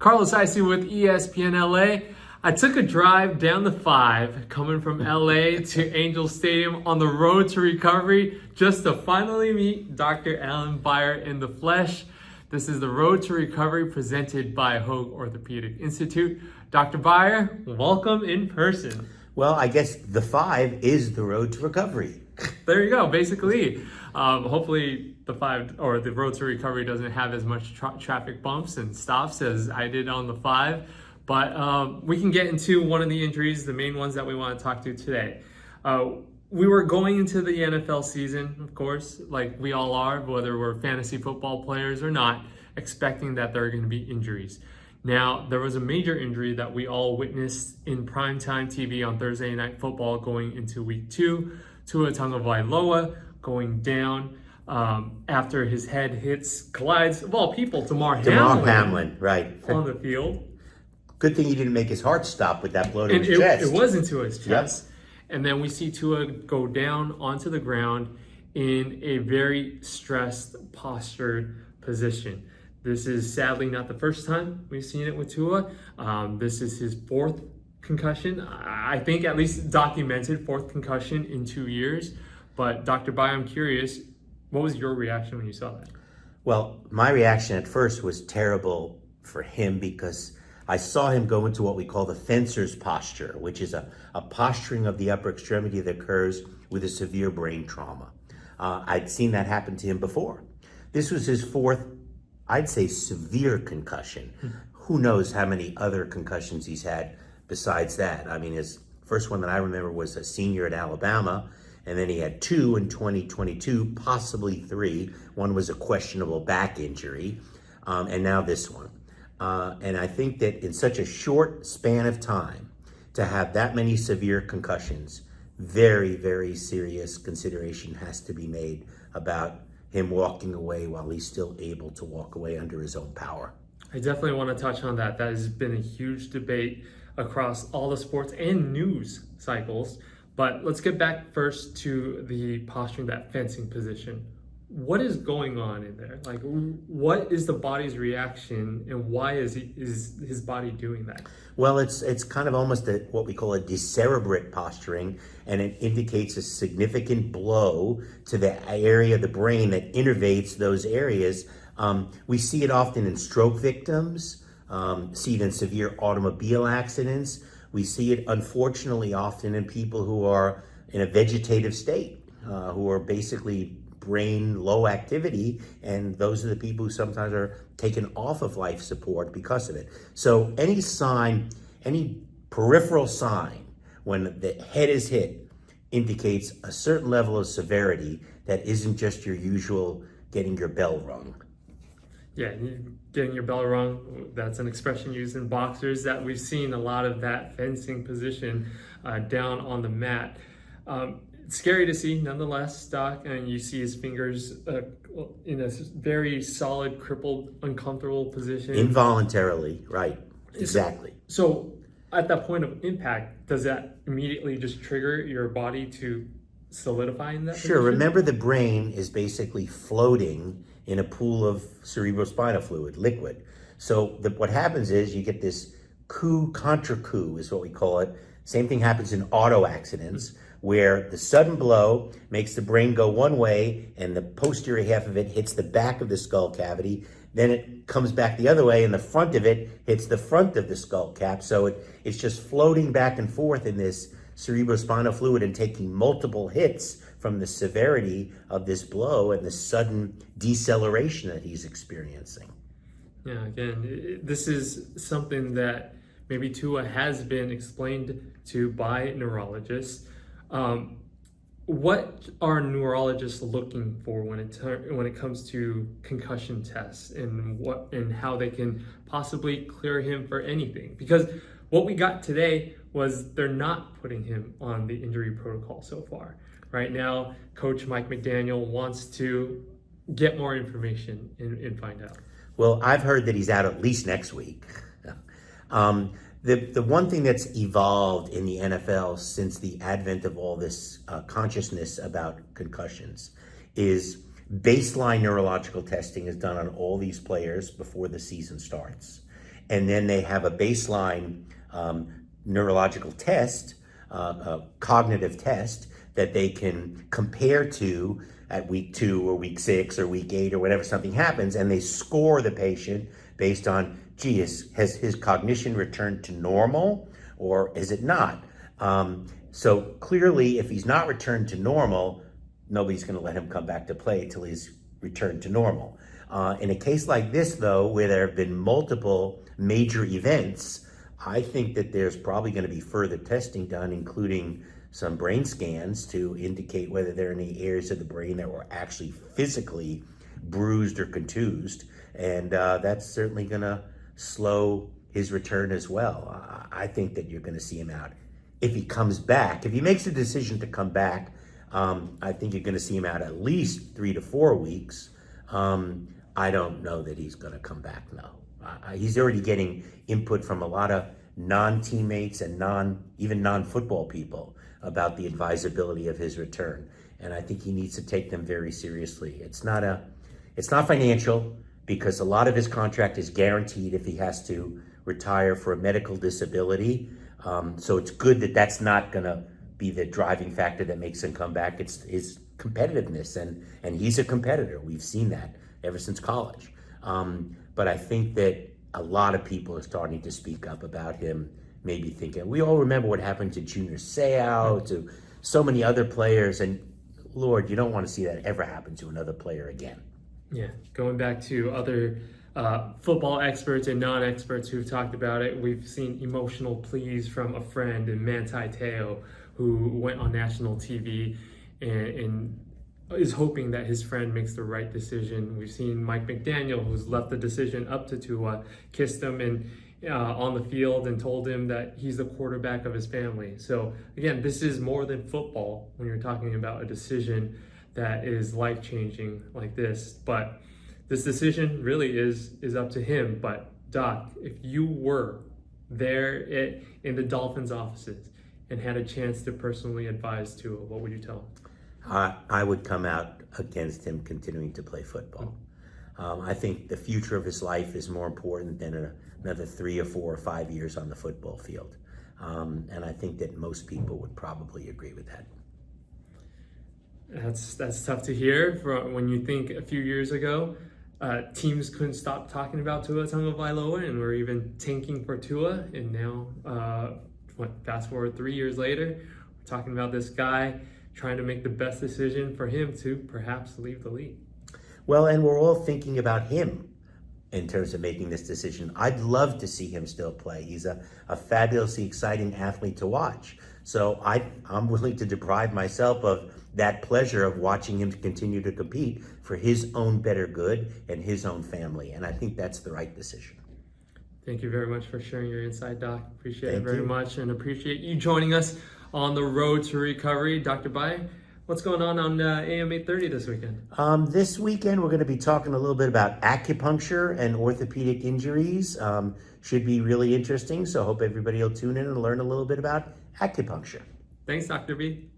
Karlo with ESPN LA. I took a drive down the 5 coming from LA to Angel Stadium on the road to recovery just to finally meet Dr. Alan Beyer in the flesh. This is the Road to Recovery presented by Hoag Orthopedic Institute. Dr. Beyer, welcome in person. Well, I guess the 5 is the road to recovery. There you go, basically. Hopefully the 5 or the Road to Recovery doesn't have as much traffic bumps and stops as I did on the 5. But we can get into one of the injuries, the main ones that we want to talk to today. We were going into the NFL season, of course, like we all are, whether we're fantasy football players or not, expecting that there are going to be injuries. Now, there was a major injury that we all witnessed in primetime TV on Thursday Night Football going into week 2. Tua Tagovailoa going down after his head collides, of all people, Damar Hamlin, right, on the field. Good thing he didn't make his heart stop with that blow to his chest. It was into his chest. Yep. And then we see Tua go down onto the ground in a very stressed, postured position. This is sadly not the first time we've seen it with Tua. This is his 4th concussion. I think at least documented 4th concussion in 2 years. But Dr. Beyer, I'm curious, what was your reaction when you saw that? Well, my reaction at first was terrible for him because I saw him go into what we call the fencer's posture, which is a posturing of the upper extremity that occurs with a severe brain trauma. I'd seen that happen to him before. This was his 4th, I'd say, severe concussion. Who knows how many other concussions he's had besides that. I mean, his first one that I remember was a senior at Alabama, and then he had 2 in 2022, possibly 3. One was a questionable back injury, and now this one. And I think that in such a short span of time, to have that many severe concussions, very, very serious consideration has to be made about him walking away while he's still able to walk away under his own power. I definitely want to touch on that. That has been a huge debate across all the sports and news cycles. But let's get back first to the posturing, that fencing position. What is going on in there? Like, what is the body's reaction, and why is his body doing that? Well, it's kind of almost what we call a decerebrate posturing, and it indicates a significant blow to the area of the brain that innervates those areas. We see it often in stroke victims, see it in severe automobile accidents. We see it, unfortunately, often in people who are in a vegetative state, who are basically brain low activity, and those are the people who sometimes are taken off of life support because of it. So any sign, any peripheral sign when the head is hit indicates a certain level of severity that isn't just your usual getting your bell rung. Yeah, getting your bell rung, that's an expression used in boxers that we've seen a lot of that fencing position down on the mat. It's scary to see, nonetheless, Doc, and you see his fingers in a very solid, crippled, uncomfortable position. Involuntarily, right, exactly. So at that point of impact, does that immediately just trigger your body to solidify in that position? Sure, remember the brain is basically floating in a pool of cerebrospinal fluid, liquid. So what happens is you get this coup contra coup is what we call it. Same thing happens in auto accidents, where the sudden blow makes the brain go one way and the posterior half of it hits the back of the skull cavity. Then it comes back the other way and the front of it hits the front of the skull cap. So it's just floating back and forth in this cerebrospinal fluid and taking multiple hits from the severity of this blow and the sudden deceleration that he's experiencing. Yeah, again, this is something that maybe Tua has been explained to by neurologists. What are neurologists looking for when it comes to concussion tests, and how they can possibly clear him for anything? Because what we got today was they're not putting him on the injury protocol so far. Right now, Coach Mike McDaniel wants to get more information and find out. Well, I've heard that he's out at least next week. The one thing that's evolved in the NFL since the advent of all this consciousness about concussions is baseline neurological testing is done on all these players before the season starts. and then they have a baseline neurological test, a cognitive test that they can compare to at week 2 or week 6 or week 8 or whenever something happens, and they score the patient based on, gee, has his cognition returned to normal or is it not? So clearly, if he's not returned to normal, nobody's going to let him come back to play until he's returned to normal. In a case like this, though, where there have been multiple major events, I think that there's probably going to be further testing done, including some brain scans to indicate whether there are any areas of the brain that were actually physically bruised or contused. And that's certainly going to slow his return as well. I think that you're going to see him out. If he comes back, if he makes a decision to come back, I think you're going to see him out at least 3 to 4 weeks. I don't know that he's going to come back, no. He's already getting input from a lot of non-teammates and even non-football people about the advisability of his return. And I think he needs to take them very seriously. It's not financial, because a lot of his contract is guaranteed if he has to retire for a medical disability. So it's good that that's not going to be the driving factor that makes him come back. It's his competitiveness, and he's a competitor. We've seen that ever since college. But I think that a lot of people are starting to speak up about him, maybe thinking, we all remember what happened to Junior Seau, to so many other players, and Lord, you don't want to see that ever happen to another player again. Yeah, going back to other football experts and non-experts who've talked about it, we've seen emotional pleas from a friend in Manti Te'o, who went on national TV and is hoping that his friend makes the right decision. We've seen Mike McDaniel, who's left the decision up to Tua, kissed him and on the field and told him that he's the quarterback of his family. So again, this is more than football when you're talking about a decision that is life-changing like this. But this decision really is up to him. But Doc, if you were there in the Dolphins offices and had a chance to personally advise Tua, what would you tell him? I would come out against him continuing to play football. I think the future of his life is more important than another 3 or 4 or 5 years on the football field. And I think that most people would probably agree with that. That's tough to hear. When you think a few years ago, teams couldn't stop talking about Tua Tagovailoa and were even tanking for Tua. And now, fast forward 3 years later, we're talking about this guy trying to make the best decision for him to perhaps leave the league. Well, and we're all thinking about him in terms of making this decision. I'd love to see him still play. He's a fabulously exciting athlete to watch. So I'm willing to deprive myself of that pleasure of watching him continue to compete for his own better good and his own family. And I think that's the right decision. Thank you very much for sharing your insight, Doc. Appreciate it very much, and appreciate you joining us on the road to recovery. Dr. Beyer, what's going on AM 830 this weekend? This weekend, we're going to be talking a little bit about acupuncture and orthopedic injuries. Should be really interesting, so I hope everybody will tune in and learn a little bit about acupuncture. Thanks, Dr. B.